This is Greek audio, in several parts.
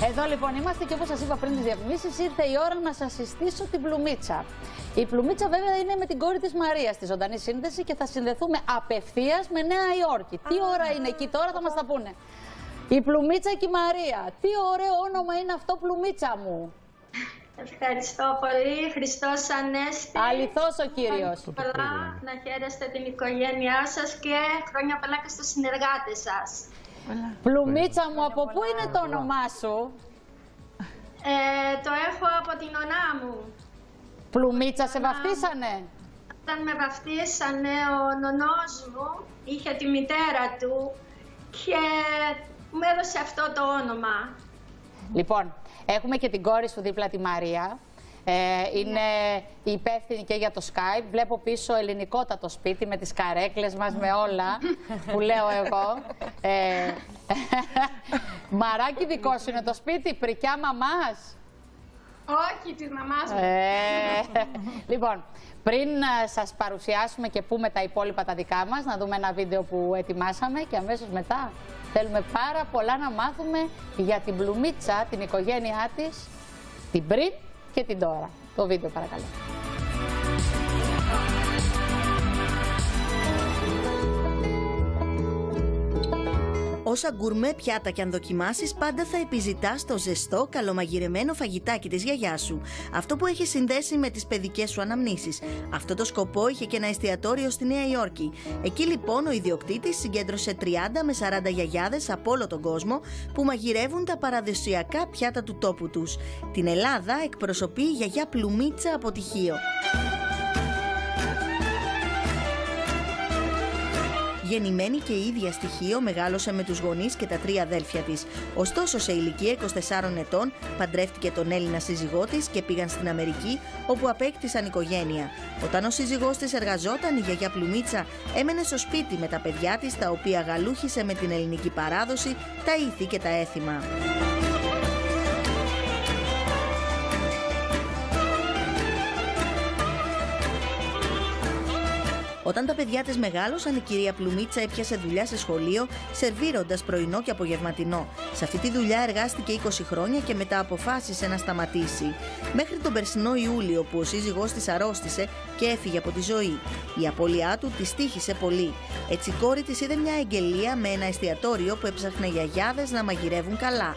Εδώ λοιπόν είμαστε και όπως σας είπα πριν τις διαφημίσεις, ήρθε η ώρα να σας συστήσω την Πλουμίτσα. Η Πλουμίτσα βέβαια είναι με την κόρη της Μαρίας στη ζωντανή σύνδεση και θα συνδεθούμε απευθείας με Νέα Υόρκη. Τι ώρα είναι εκεί τώρα θα μας τα πούνε. Η Πλουμίτσα και η Μαρία. Τι ωραίο όνομα είναι αυτό, Πλουμίτσα μου. Ευχαριστώ πολύ. Χριστός Ανέστη. Αληθώς ο Κύριος. Πολλά, να χαίρεστε την οικογένειά σας και χρόνια πολλά και στους συνεργάτες σας. Πλουμίτσα μου, από πού είναι το όνομά σου? Το έχω από την ονά μου. Πλουμίτσα σε βαφτίσανε? Όταν με βαφτίσανε, ο νονός μου είχε τη μητέρα του και μου έδωσε αυτό το όνομα. Λοιπόν, έχουμε και την κόρη σου δίπλα, τη Μαρία. Είναι υπεύθυνη και για το Skype. Βλέπω πίσω ελληνικότατο σπίτι με τις καρέκλες μας, με όλα που λέω εγώ. Μαράκι, δικό σου είναι το σπίτι, πρικιά μαμάς? Όχι, της μαμάς μου. Λοιπόν, πριν σας παρουσιάσουμε και πούμε τα υπόλοιπα τα δικά μας, να δούμε ένα βίντεο που ετοιμάσαμε και αμέσως μετά θέλουμε πάρα πολλά να μάθουμε για την Πλουμίτσα, την οικογένειά της, την πριν και την τώρα. Το βίντεο παρακαλώ. Όσα γκουρμέ πιάτα κι αν δοκιμάσεις, πάντα θα επιζητάς το ζεστό, καλομαγειρεμένο φαγητάκι της γιαγιάς σου. Αυτό που έχει συνδέσει με τις παιδικές σου αναμνήσεις. Αυτό το σκοπό είχε και ένα εστιατόριο στη Νέα Υόρκη. Εκεί λοιπόν ο ιδιοκτήτης συγκέντρωσε 30 με 40 γιαγιάδες από όλο τον κόσμο που μαγειρεύουν τα παραδοσιακά πιάτα του τόπου τους. Την Ελλάδα εκπροσωπεί η γιαγιά Πλουμίτσα από τη Χίο. Γεννημένη και η ίδια στη Χίο, μεγάλωσε με τους γονείς και τα 3 αδέλφια της. Ωστόσο, σε ηλικία 24 ετών, παντρεύτηκε τον Έλληνα σύζυγό της και πήγαν στην Αμερική, όπου απέκτησαν οικογένεια. Όταν ο σύζυγός της εργαζόταν, η γιαγιά Πλουμίτσα έμενε στο σπίτι με τα παιδιά της, τα οποία γαλούχησε με την ελληνική παράδοση, τα ήθη και τα έθιμα. Όταν τα παιδιά της μεγάλωσαν, η κυρία Πλουμίτσα έπιασε δουλειά σε σχολείο, σερβίροντας πρωινό και απογευματινό. Σε αυτή τη δουλειά εργάστηκε 20 χρόνια και μετά αποφάσισε να σταματήσει. Μέχρι τον περσινό Ιούλιο, που ο σύζυγός της αρρώστησε και έφυγε από τη ζωή. Η απώλειά του της τύχησε πολύ. Έτσι η κόρη της είδε μια εγγελία με ένα εστιατόριο που έψαχνε γιαγιάδες να μαγειρεύουν καλά.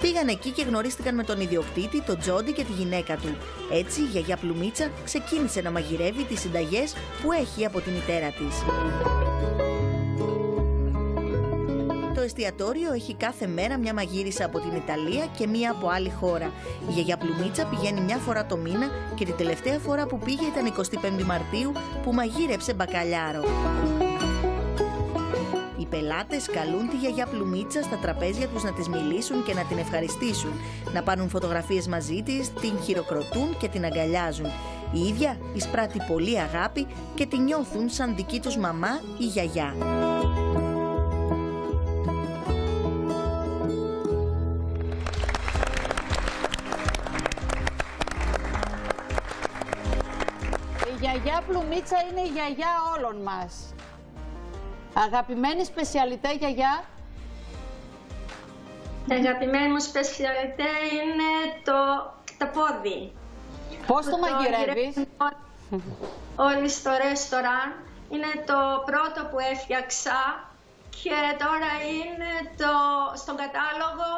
Πήγαν εκεί και γνωρίστηκαν με τον ιδιοκτήτη, τον Τζόντι και τη γυναίκα του. Έτσι, η γιαγιά Πλουμίτσα ξεκίνησε να μαγειρεύει τις συνταγές που έχει από τη μητέρα της. Το εστιατόριο έχει κάθε μέρα μια μαγείρισα από την Ιταλία και μια από άλλη χώρα. Η γιαγιά Πλουμίτσα πηγαίνει μια φορά το μήνα και την τελευταία φορά που πήγε ήταν 25 Μαρτίου που μαγείρεψε μπακαλιάρο. Οι πελάτες καλούν τη γιαγιά Πλουμίτσα στα τραπέζια τους να της μιλήσουν και να την ευχαριστήσουν, να πάρουν φωτογραφίες μαζί της, την χειροκροτούν και την αγκαλιάζουν. Η ίδια εισπράττει πολύ αγάπη και τη νιώθουν σαν δική τους μαμά ή γιαγιά. Η γιαγιά Πλουμίτσα είναι η γιαγιά όλων μας. Αγαπημένη σπεσιαλιτέ, γιαγιά? Αγαπημένη μου σπεσιαλιτέ είναι το πόδι. Πώς το μαγειρεύεις? Όλοι στο ρέστοραν. Είναι το πρώτο που έφτιαξα και τώρα είναι στον κατάλογο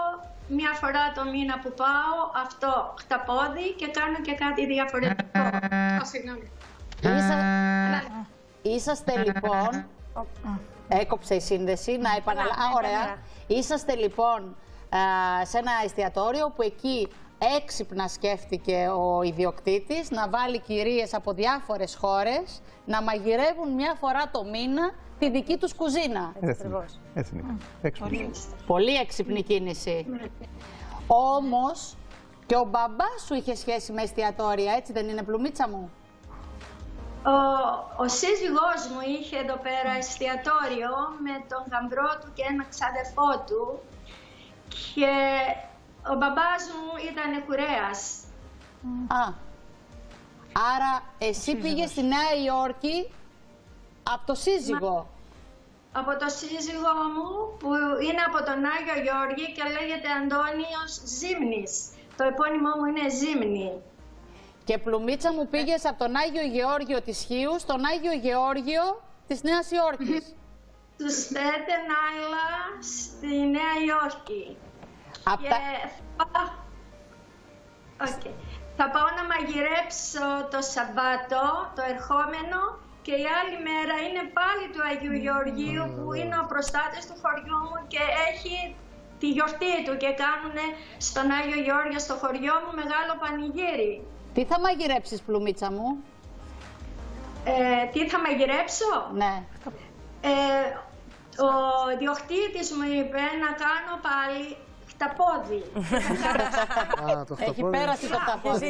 μια φορά το μήνα που πάω αυτό χταπόδι και κάνω και κάτι διαφορετικό. Είσαστε λοιπόν... Έκοψε η σύνδεση, να επαναλάβω. Ωραία. Είσαστε λοιπόν σε ένα εστιατόριο που εκεί έξυπνα σκέφτηκε ο ιδιοκτήτης να βάλει κυρίες από διάφορες χώρες να μαγειρεύουν μια φορά το μήνα τη δική τους κουζίνα. Έτσι είναι. Πολύ έξυπνη κίνηση. Όμως και ο μπαμπάς σου είχε σχέση με εστιατόρια, έτσι δεν είναι, Πλουμίτσα μου? Ο σύζυγός μου είχε εδώ πέρα εστιατόριο με τον γαμπρό του και ένα ξαδερφό του και ο μπαμπάς μου ήταν κουρέας. Άρα εσύ πήγες στη Νέα Υόρκη από το σύζυγο. Από το σύζυγό μου που είναι από τον Άγιο Γεώργη και λέγεται Αντώνιος Ζήμνης. Το επώνυμό μου είναι Ζήμνη. Και Πλουμίτσα μου, πήγες από τον Άγιο Γεώργιο της Χίου στον Άγιο Γεώργιο της Νέας Υόρκης. Του Staten Island στη Νέα Υόρκη. Θα πάω να μαγειρέψω το Σαββάτο, το ερχόμενο, και η άλλη μέρα είναι πάλι του Αγίου Γεωργίου που είναι ο προστάτης του χωριού μου και έχει τη γιορτή του και κάνουν στον Άγιο Γεώργιο στο χωριό μου μεγάλο πανηγύρι. Τι θα μαγειρέψεις, Πλουμίτσα μου? Τι θα μαγειρέψω? Ναι. Ο διοκτήτης μου είπε να κάνω πάλι χταπόδι. Έχει πέρασει το χταπόδι.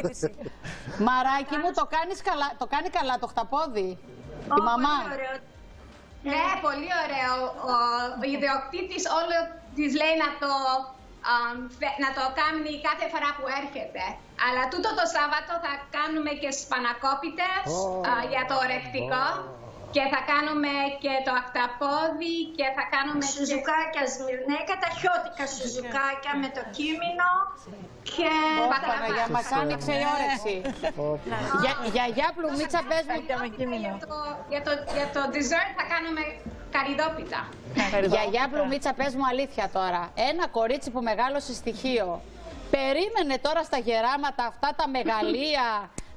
Μαράκι μου, το κάνει καλά το χταπόδι, η μαμά. Ναι, πολύ ωραίο. Ο ιδιοκτήτης όλο της λέει να το κάνει κάθε φορά που έρχεται. Αλλά τούτο το Σάββατο θα κάνουμε και σπανακόπιτες για το ορεκτικό. Και θα κάνουμε και το αχταπόδι και θα κάνουμε σουζουκάκια σμυρνέκα, τα χιώτικα σουζουκάκια με το κίμινο. Και Παναγιά, μας άνοιξε η όρεξη. Γιαγιά Πλουμίτσα, πες μου. Για το dessert θα κάνουμε καρυδόπιτα. Γιαγιά Πλουμίτσα, πες μου αλήθεια τώρα. Ένα κορίτσι που μεγάλωσε στοιχείο, περίμενε τώρα στα γεράματα αυτά τα μεγαλεία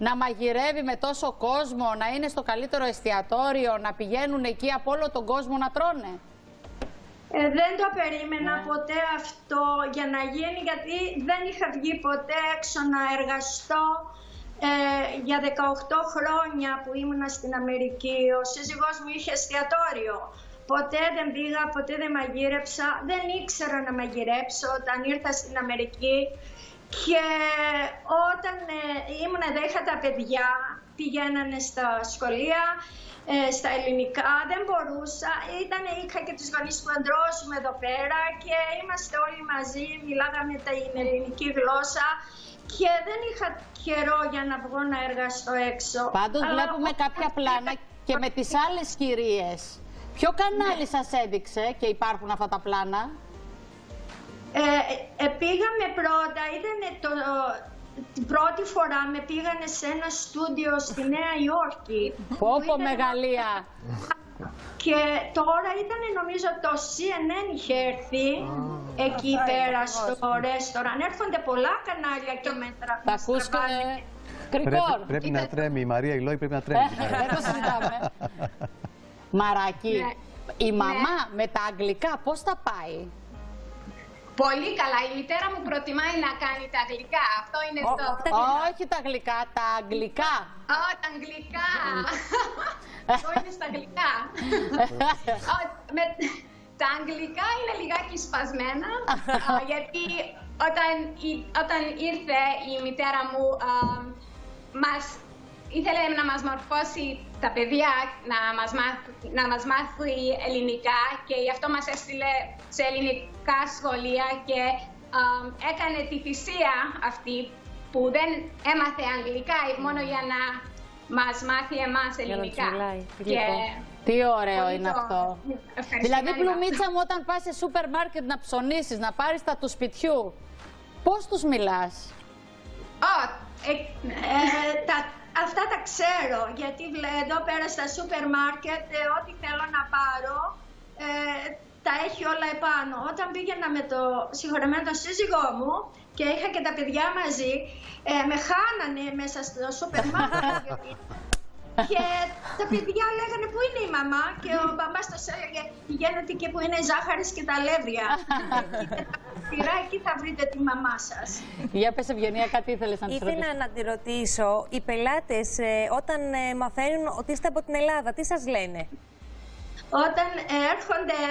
να μαγειρεύει με τόσο κόσμο, να είναι στο καλύτερο εστιατόριο, να πηγαίνουν εκεί από όλο τον κόσμο να τρώνε? Δεν το περίμενα ποτέ αυτό για να γίνει, γιατί δεν είχα βγει ποτέ έξω να εργαστώ. Για 18 χρόνια που ήμουνα στην Αμερική, ο σύζυγός μου είχε εστιατόριο. Ποτέ δεν πήγα, ποτέ δεν μαγείρεψα, δεν ήξερα να μαγειρέψω όταν ήρθα στην Αμερική. Και όταν είχα τα παιδιά, πηγαίνανε στα σχολεία, στα ελληνικά, δεν μπορούσα. Είχα και τους γονείς του αντρός μου εδώ πέρα και είμαστε όλοι μαζί, μιλάγαμε την ελληνική γλώσσα και δεν είχα καιρό για να βγω να εργαστώ έξω. Πάντως βλέπουμε κάποια πλάνα και με τις άλλες κυρίες. Ποιο κανάλι σας έδειξε και υπάρχουν αυτά τα πλάνα? Πήγαμε πρώτα, την πρώτη φορά με πήγανε σε ένα στούντιο στη Νέα Υόρκη. Πόπο μεγαλεία! Και τώρα νομίζω το CNN είχε έρθει εκεί πέρα στο ρέστοραν. Έρχονται πολλά κανάλια και μέτρα. Θα ακούσουμε κρυκόρ. Πρέπει να τρέμει η Μαρία Ηλόη, πρέπει να τρέμει. Δεν το συζητάμε. Μαράκι, η μαμά με τα αγγλικά πώς τα πάει? Πολύ καλά. Η μητέρα μου προτιμάει να κάνει τα αγγλικά. Αυτό είναι το... Όχι τα γλυκά, τα αγγλικά. Τα αγγλικά. Αυτό είναι στα αγγλικά. Τα αγγλικά είναι λιγάκι σπασμένα, γιατί όταν ήρθε η μητέρα μου, ήθελε να μας μορφώσει τα παιδιά, να μας μάθει ελληνικά και γι' αυτό μας έστειλε σε ελληνικά σχολεία και έκανε τη θυσία αυτή που δεν έμαθε αγγλικά μόνο για να μας μάθει εμάς ελληνικά. Τι ωραίο είναι αυτό. Δηλαδή, Πλουμίτσα μου, όταν πας σε σούπερ μάρκετ να ψωνίσεις, να πάρεις τα του σπιτιού, πώς τους μιλάς? Αυτά τα ξέρω, γιατί εδώ πέρα στα σούπερ μάρκετ ό,τι θέλω να πάρω τα έχει όλα επάνω. Όταν πήγαινα με το συγχωρεμένο σύζυγό μου και είχα και τα παιδιά μαζί, με χάνανε μέσα στο σούπερ μάρκετ. Και τα παιδιά λέγανε πού είναι η μαμά και ο μπαμπάς τους έλεγε πηγαίνετε εκεί που είναι ζάχαρης και τα αλεύρια. Εκεί θα βρείτε τη μαμά σας. Για πες, Ευγενία, κάτι ήθελες να της ρωτήσεις? Ήθελα να τη ρωτήσω, οι πελάτες όταν μαθαίνουν ότι είστε από την Ελλάδα, τι σας λένε? Όταν έρχονται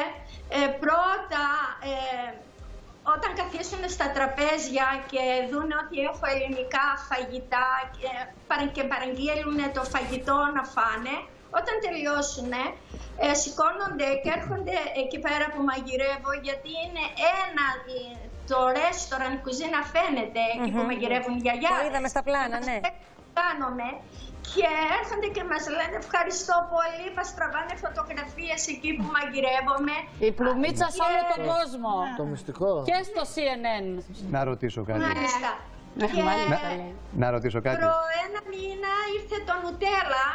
πρώτα, όταν καθίσουν στα τραπέζια και δουν ότι έχω ελληνικά φαγητά και παραγγείλουν το φαγητό να φάνε, όταν τελειώσουν σηκώνονται και έρχονται εκεί πέρα που μαγειρεύω, γιατί είναι το ρέστοραν, η κουζίνα φαίνεται εκεί που μαγειρεύουν οι γιαγιάδες. Το είδαμε στα πλάνα, ναι. Κάνουμε και έρχονται και μας λένε ευχαριστώ πολύ, μας τραβάνε φωτογραφίες. φωτογραφίες εκεί που μαγειρεύομαι. Η Πλουμίτσα σε όλο τον κόσμο. Το μυστικό. Και στο CNN. Να ρωτήσω κάτι. Μάλιστα. Να ρωτήσω κάτι. Προ ένα μήνα ήρθε το Νουτέλα,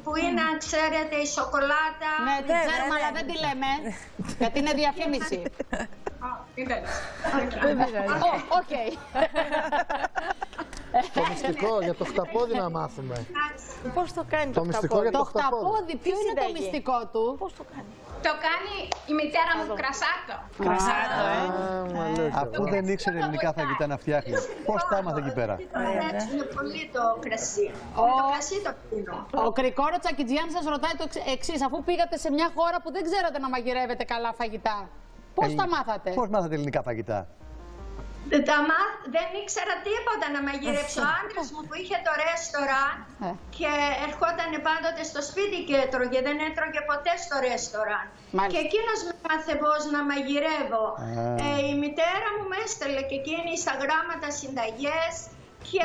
που είναι, ξέρετε, η σοκολάτα. Ναι, την ξέρουμε, αλλά δεν τη λέμε, γιατί είναι διαφήμιση. Οκ. Το μυστικό για το χταπόδι να μάθουμε. Πώς το κάνει Το μυστικό για Το το χταπόδι. χταπόδι, ποιο είναι το μυστικό του? Πώς το κάνει? Το κάνει η μητέρα μου κρασάτο. Αφού δεν ήξερε ελληνικά φαγητά να φτιάχνει, πώς τα έμαθε εκεί πέρα? Είναι πολύ το κρασί. Το κρασί το πίνω. Ο Κρικόρο Τσακιτζιάν σας ρωτάει το εξής, αφού πήγατε σε μια χώρα που δεν ξέρατε να μαγειρεύετε καλά φαγητά, πώς τα μάθατε? Πώς μάθατε ελληνικά φαγητά? Δεν ήξερα τίποτα να μαγειρέψω. Ο άντρας μου που είχε το ρέστοραν και ερχόταν πάντοτε στο σπίτι και έτρωγε, δεν έτρωγε ποτέ στο ρέστοραν. Και εκείνος με μάθε πώς να μαγειρεύω. Η μητέρα μου με έστελε και εκείνη στα γράμματα συνταγές και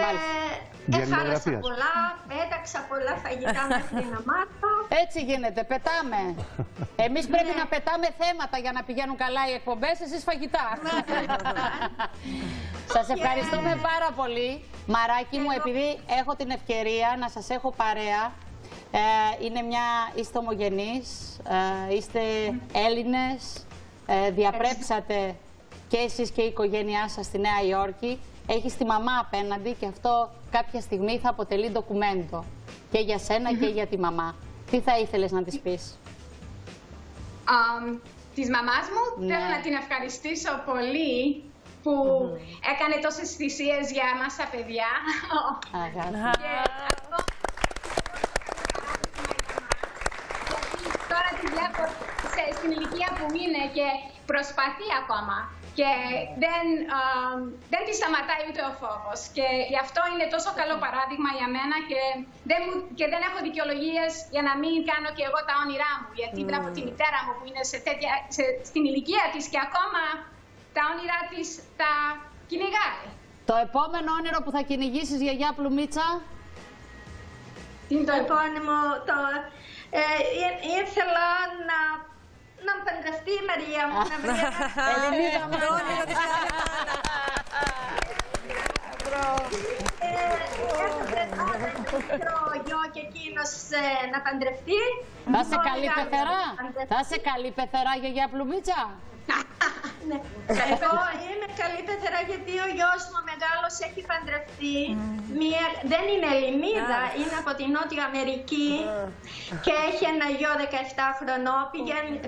έχαλασα πολλά, πέταξα πολλά φαγητά μέχρι να μάθω. Έτσι γίνεται, πετάμε. Εμείς πρέπει να πετάμε θέματα για να πηγαίνουν καλά οι εκπομπές, εσείς φαγητά. Σας ευχαριστούμε πάρα πολύ. Μαράκι μου, επειδή έχω την ευκαιρία να σας έχω παρέα, είστε ομογενείς, είστε Έλληνες, διαπρέψατε και εσείς και η οικογένειά σας στη Νέα Υόρκη. Έχεις τη μαμά απέναντι και αυτό κάποια στιγμή θα αποτελεί ντοκουμέντο και για σένα και για τη μαμά. Τι θα ήθελες να της πεις? Της μαμάς μου θέλω να την ευχαριστήσω πολύ που έκανε τόσες θυσίες για εμάς τα παιδιά. Και αυτό... Τώρα τη βλέπω στην ηλικία που είναι και προσπαθεί ακόμα. Και δεν τη σταματάει ούτε ο φόβος. Και γι' αυτό είναι τόσο καλό παράδειγμα για μένα και δεν έχω δικαιολογίες για να μην κάνω και εγώ τα όνειρά μου. Γιατί βλέπω τη μητέρα μου που είναι στην ηλικία της και ακόμα τα όνειρά της τα κυνηγάει. Το επόμενο όνειρο που θα κυνηγήσεις, γιαγιά Πλουμίτσα? Το επόμενο, ήθελα να παντρευτεί η Μαρία μου, να βρει ένα Ελληνίδα μου. Έχω μικρό γιο και εκείνος να παντρευτεί. Θα είσαι καλή πεθερά? Θα είσαι καλή πεθερά, γιαγιά Πλουμίτσα? Ναι. Εγώ είμαι καλή πεθερά γιατί ο γιος μου μεγάλος έχει παντρευτεί. Δεν είναι Ελληνίδα, είναι από την Νότια Αμερική και έχει ένα γιο 17 χρονών.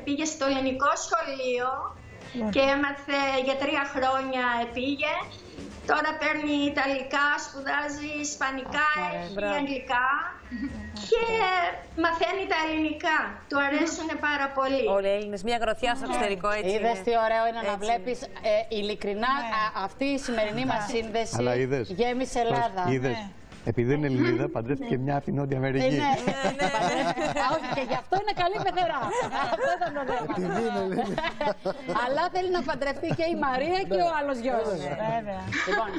Πήγε στο ελληνικό σχολείο και έμαθε για 3 χρόνια πήγε. Τώρα παίρνει Ιταλικά, σπουδάζει Ισπανικά, έχει Αγγλικά και μαθαίνει τα ελληνικά. Του αρέσουν πάρα πολύ. Όλοι οι Έλληνες, μια γροθιά στο εξωτερικό, έτσι. Είδες τι ωραίο είναι να βλέπεις, ειλικρινά, αυτή η σημερινή μας σύνδεση γέμισε Ελλάδα. Επειδή δεν είναι Ελληνίδα, παντρεύτηκε μια από την Νότια Αμερική. Ναι. Και γι' αυτό είναι καλή πεθερά. Αυτό ήταν το θέμα. Αλλά θέλει να παντρευτεί και η Μαρία και ο άλλος γιος. Λοιπόν,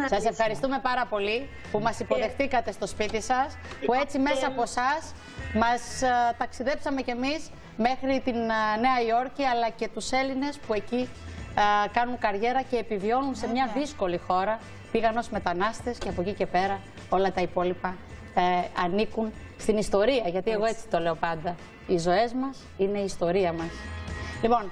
σας ευχαριστούμε πάρα πολύ που μας υποδεχτήκατε στο σπίτι σας, που έτσι μέσα από εσάς μας ταξιδέψαμε κι εμείς μέχρι την Νέα Υόρκη, αλλά και τους Έλληνες που εκεί κάνουν καριέρα και επιβιώνουν σε μια δύσκολη χώρα. Πήγαν ως μετανάστες και από εκεί και πέρα όλα τα υπόλοιπα ανήκουν στην ιστορία, γιατί εγώ έτσι το λέω πάντα. Οι ζωές μας είναι η ιστορία μας. Λοιπόν,